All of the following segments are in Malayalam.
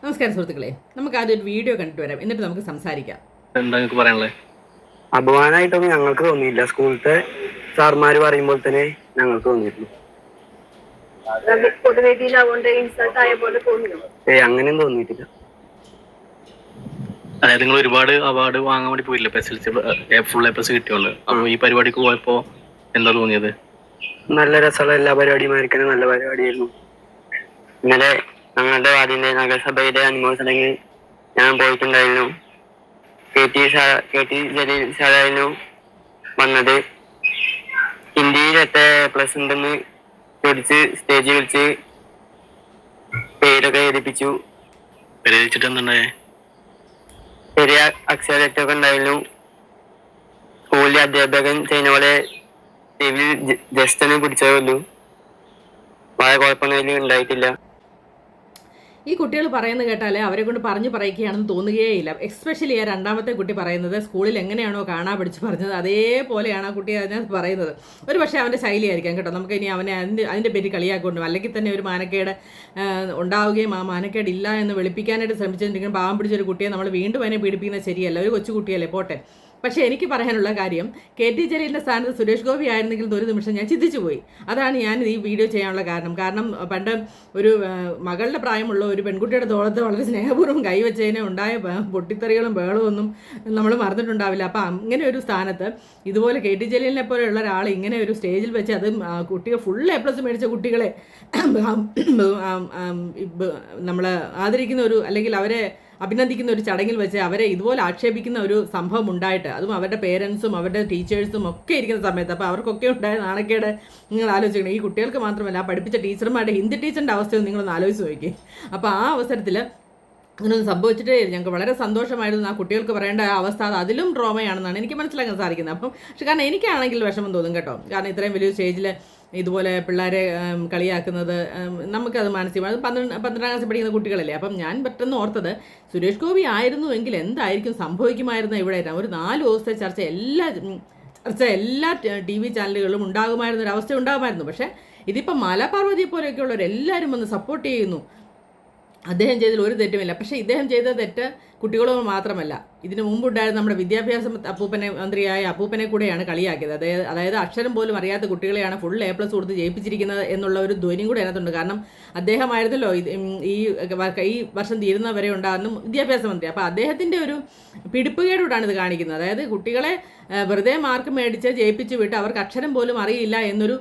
നമസ്കാരം സുഹൃത്തുക്കളെ, നമുക്ക് ആദ്യം ഒരു വീഡിയോ കണ്ടിട്ട് വരാം, എന്നിട്ട് നമുക്ക് സംസാരിക്കാം. എന്താ പറയാനുള്ളത്? അപമാനമായിട്ടൊന്നും ഞങ്ങൾക്ക് തോന്നിയില്ല. സ്കൂളത്തെ സാർമാര് പറയുമ്പോൾ തന്നെ ഞങ്ങൾക്ക് തോന്നിയിരുന്നു. അങ്ങനെയും തോന്നിയിട്ടില്ല. അതായത് നിങ്ങൾ ഒരുപാട് അവാർഡ് വാങ്ങാൻ വേണ്ടി പോയില്ല, ഫുൾ എ പ്ലസ് കിട്ടിയുള്ളു. അപ്പൊ ഈ പരിപാടിക്ക് പോയപ്പോ എന്താ തോന്നിയത്? നല്ല രസമുള്ള എല്ലാ പരിപാടിമാർക്കും നല്ല പരിപാടിയായിരുന്നു. ഇന്നലെ ഞങ്ങളുടെ വാർഡിന്റെ നഗരസഭയുടെ അനുമോദ ചടങ്ങിൽ ഞാൻ പോയിട്ടുണ്ടായിരുന്നു. കെ ടി ജലീൽ സാറായിരുന്നു വന്നത്. ഹിന്ദിയിൽ എത്ര പ്ലസ് ഉണ്ടെന്ന് ചോദിച്ച് സ്റ്റേജിൽ വിളിച്ച് പേരൊക്കെ എഴുതിപ്പിച്ചു. എഴുതിച്ചിട്ട് എന്തുണ്ടായേ? ചെറിയ അക്ഷരത്തൊക്കെ ഉണ്ടായിരുന്നു. സ്കൂളിലെ അധ്യാപകൻ ചെയ്യുന്ന പോലെ ജസ്റ്റ് ഒന്ന് പിടിച്ചേ ഉള്ളൂ. വളരെ കുഴപ്പമൊന്നും ഉണ്ടായിട്ടില്ല. ഈ കുട്ടികൾ പറയുന്നത് കേട്ടാലേ അവരെ കൊണ്ട് പറഞ്ഞു പറയിക്കുകയാണെന്ന് തോന്നുകയേയില്ല. എസ്പെഷ്യലി ആ രണ്ടാമത്തെ കുട്ടി പറയുന്നത് സ്കൂളിൽ എങ്ങനെയാണോ കാണാൻ പഠിച്ച് പറഞ്ഞത് അതേപോലെയാണ് ആ കുട്ടി അതിനകത്ത് പറയുന്നത്. ഒരു പക്ഷേ അവൻ്റെ ശൈലിയായിരിക്കാം കേട്ടോ. നമുക്ക് ഇനി അവനെ അതിൻ്റെ പേര് കളിയാക്കൊണ്ടു, അല്ലെങ്കിൽ തന്നെ ഒരു മാനക്കേട് ഉണ്ടാവുകയും ആ മാനക്കേട് ഇല്ല എന്ന് വെളുപ്പിക്കാനായിട്ട് ശ്രമിച്ചിട്ടുണ്ടെങ്കിൽ പാവം പിടിച്ചൊരു കുട്ടിയെ നമ്മൾ വീണ്ടും അതിനെ പീഡിപ്പിക്കുന്നത് ശരിയല്ല. ഒരു കൊച്ചു കുട്ടിയല്ലേ, പോട്ടെ. പക്ഷേ എനിക്ക് പറയാനുള്ള കാര്യം, കെ ടി ജലീലിൻ്റെ സ്ഥാനത്ത് സുരേഷ് ഗോപി ആയിരുന്നെങ്കിൽ ഒരു നിമിഷം ഞാൻ ചിന്തിച്ചു പോയി. അതാണ് ഞാൻ ഈ വീഡിയോ ചെയ്യാനുള്ള കാരണം പണ്ട് ഒരു മകളുടെ പ്രായമുള്ള ഒരു പെൺകുട്ടിയുടെ തോളത്ത് വളരെ സ്നേഹപൂർവ്വം കൈവച്ചതിനെ ഉണ്ടായ പൊട്ടിത്തെറികളും ബഹളവും ഒന്നും നമ്മൾ മറന്നിട്ടുണ്ടാവില്ല. അപ്പം അങ്ങനെ ഒരു സ്ഥാനത്ത് ഇതുപോലെ കെ ടി ജലീലിനെ പോലെയുള്ള ഒരാൾ ഇങ്ങനെ ഒരു സ്റ്റേജിൽ വെച്ച് അത് കുട്ടികൾ ഫുൾ എ പ്ലസ് മേടിച്ച കുട്ടികളെ നമ്മൾ ആദരിക്കുന്ന ഒരു, അല്ലെങ്കിൽ അവരെ അഭിനന്ദിക്കുന്ന ഒരു ചടങ്ങിൽ വെച്ച് അവരെ ഇതുപോലെ ആക്ഷേപിക്കുന്ന ഒരു സംഭവം ഉണ്ടായിട്ട്, അതും അവരുടെ പേരൻസും അവരുടെ ടീച്ചേഴ്സും ഒക്കെ ഇരിക്കുന്ന സമയത്ത്, അപ്പോൾ അവർക്കൊക്കെ ഉണ്ടായ നാണക്കേട് നിങ്ങൾ ആലോചിക്കണം. ഈ കുട്ടികൾക്ക് മാത്രമല്ല, ആ പഠിപ്പിച്ച ടീച്ചർമാരുടെ, ഹിന്ദി ടീച്ചറിൻ്റെ അവസ്ഥയൊന്നും നിങ്ങളൊന്ന് ആലോചിച്ച് നോക്കി. അപ്പോൾ ആ അവസരത്തിൽ അങ്ങനെയൊന്നും സംഭവിച്ചിട്ടേ ഞങ്ങൾക്ക് വളരെ സന്തോഷമായിരുന്നു. ആ കുട്ടികൾക്ക് പറയേണ്ട ആ അവസ്ഥ അത് അതിലും ട്രോമയാണെന്നാണ് എനിക്ക് മനസ്സിലാക്കാൻ സാധിക്കുന്നത്. അപ്പം പക്ഷെ കാരണം എനിക്കാണെങ്കിൽ വിഷമം തോന്നും കേട്ടോ. കാരണം ഇത്രയും വലിയ സ്റ്റേജിൽ ഇതുപോലെ പിള്ളേരെ കളിയാക്കുന്നത് നമുക്കത് മാനസികമായി, അത് 12ാം ക്ലാസ്സിൽ പഠിക്കുന്ന കുട്ടികളല്ലേ. അപ്പം ഞാൻ പെട്ടെന്ന് ഓർത്തത്, സുരേഷ് ഗോപി ആയിരുന്നു എങ്കിൽ എന്തായിരിക്കും സംഭവിക്കുമായിരുന്നു ഇവിടെ. ഒരു 4 ദിവസത്തെ ചർച്ച എല്ലാ TV ചാനലുകളിലും ഉണ്ടാകുമായിരുന്ന ഒരു അവസ്ഥ ഉണ്ടാകുമായിരുന്നു. പക്ഷേ ഇതിപ്പം മലപാർവതിയെ പോലെയൊക്കെയുള്ളവരെല്ലാവരും വന്ന് സപ്പോർട്ട് ചെയ്യുന്നു. അദ്ദേഹം ചെയ്തതിൽ ഒരു തെറ്റുമില്ല. പക്ഷേ ഇദ്ദേഹം ചെയ്ത തെറ്റ് കുട്ടികളോട് മാത്രമല്ല, ഇതിനു മുമ്പുണ്ടായിരുന്ന നമ്മുടെ വിദ്യാഭ്യാസ മന്ത്രിയായ അപ്പൂപ്പനെ കൂടെയാണ് കളിയാക്കിയത്. അതായത് അക്ഷരം പോലും അറിയാത്ത കുട്ടികളെയാണ് ഫുൾ A+ കൊടുത്ത് ജയിപ്പിച്ചിരിക്കുന്നത് എന്നുള്ള ഒരു ധ്വനിയും കൂടെ അതിനകത്തുണ്ട്. കാരണം അദ്ദേഹമായിരുന്നല്ലോ ഈ വർഷം തീരുന്ന വരെ ഉണ്ടാകുന്ന വിദ്യാഭ്യാസ മന്ത്രി. അപ്പോൾ അദ്ദേഹത്തിൻ്റെ ഒരു പിടിപ്പുകേടോടാണ് ഇത് കാണിക്കുന്നത്. അതായത് കുട്ടികളെ വെറുതെ മാർക്ക് മേടിച്ച് ജയിപ്പിച്ച് വിട്ട് അവർക്ക് അക്ഷരം പോലും അറിയില്ല എന്നൊരു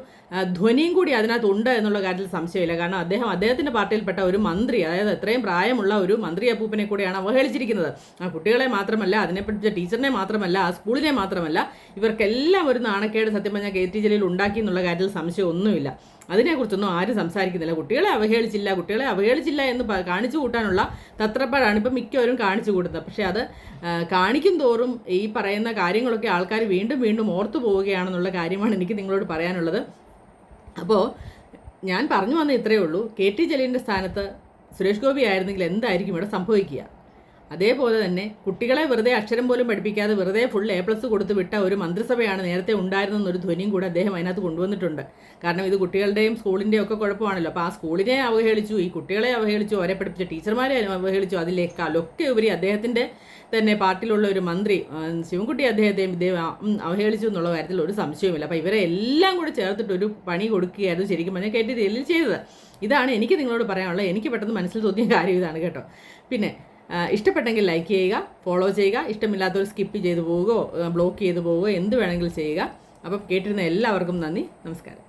ധ്വനിയും കൂടി അതിനകത്തുണ്ട് എന്നുള്ള കാര്യത്തിൽ സംശയമില്ല. കാരണം അദ്ദേഹത്തിൻ്റെ പാർട്ടിയിൽപ്പെട്ട ഒരു മന്ത്രി, അതായത് എത്രയും പ്രായമുള്ള ഒരു മന്ത്രി അപ്പൂപ്പനെ കൂടെയാണ് അവഹേളിച്ചിരിക്കുന്നത്. ആ കുട്ടികളെ മാത്രമല്ല, അതിനെ പഠിച്ച ടീച്ചറിനെ മാത്രമല്ല, ആ സ്കൂളിനെ മാത്രമല്ല, ഇവർക്കെല്ലാം ഒരു നാണക്കേട് സത്യം പറഞ്ഞാൽ കെ ടി ജലീൽ ഉണ്ടാക്കി എന്നുള്ള കാര്യത്തിൽ സംശയമൊന്നുമില്ല. അതിനെക്കുറിച്ചൊന്നും ആരും സംസാരിക്കുന്നില്ല. കുട്ടികളെ അവഹേളിച്ചില്ല എന്ന് കാണിച്ചു കൂട്ടാനുള്ള തത്രപ്പാടാണ് ഇപ്പം മിക്കവരും കാണിച്ചു കൂട്ടുന്നത്. പക്ഷേ അത് കാണിക്കും തോറും ഈ പറയുന്ന കാര്യങ്ങളൊക്കെ ആൾക്കാർ വീണ്ടും വീണ്ടും ഓർത്തു പോവുകയാണെന്നുള്ള കാര്യമാണ് എനിക്ക് നിങ്ങളോട് പറയാനുള്ളത്. അപ്പോൾ ഞാൻ പറഞ്ഞു വന്ന ഇത്രയേ ഉള്ളൂ. കെ ടി ജലീലിൻ്റെ സ്ഥാനത്ത് സുരേഷ് ഗോപി ആയിരുന്നെങ്കിൽ എന്തായിരിക്കും ഇവിടെ സംഭവിക്കുക. അതേപോലെ തന്നെ കുട്ടികളെ വെറുതെ അക്ഷരം പോലും പഠിപ്പിക്കാതെ വെറുതെ ഫുൾ A+ കൊടുത്ത് വിട്ട ഒരു മന്ത്രിസഭയാണ് നേരത്തെ ഉണ്ടായിരുന്നെന്നൊരു ധ്വനിയും കൂടെ അദ്ദേഹം അതിനകത്ത് കൊണ്ടുവന്നിട്ടുണ്ട്. കാരണം ഇത് കുട്ടികളുടെയും സ്കൂളിൻ്റെയും ഒക്കെ കുഴപ്പമാണല്ലോ. അപ്പോൾ ആ സ്കൂളിനെ അവഹേളിച്ചു, ഈ കുട്ടികളെ അവഹേളിച്ചു, അവരെ പഠിപ്പിച്ച ടീച്ചർമാരെ അവഹേളിച്ചു. അതിലേക്കാളൊക്കെ ഉപരി അദ്ദേഹത്തിൻ്റെ തന്നെ പാർട്ടിയിലുള്ള ഒരു മന്ത്രി ശിവൻകുട്ടി അദ്ദേഹത്തെയും അവഹേളിച്ചു എന്നുള്ള കാര്യത്തിൽ ഒരു സംശയവുമില്ല. അപ്പോൾ ഇവരെ എല്ലാം കൂടി ചേർത്തിട്ട് ഒരു പണി കൊടുക്കുകയായിരുന്നു ശരിക്കും പറഞ്ഞാൽ കെ ടി ജലീൽ ചെയ്തത്. ഇതാണ് എനിക്ക് നിങ്ങളോട് പറയാനുള്ളത്. എനിക്ക് പെട്ടെന്ന് മനസ്സിൽ തോന്നിയ കാര്യം ഇതാണ് കേട്ടോ. പിന്നെ ഇഷ്ടപ്പെട്ടെങ്കിൽ ലൈക്ക് ചെയ്യുക, ഫോളോ ചെയ്യുക. ഇഷ്ടമില്ലാത്തവർ സ്കിപ്പ് ചെയ്ത് പോവുകയോ ബ്ലോക്ക് ചെയ്ത് പോവുകയോ എന്ത് വേണമെങ്കിലും ചെയ്യുക. അപ്പോൾ കേട്ടിരുന്ന എല്ലാവർക്കും നന്ദി, നമസ്കാരം.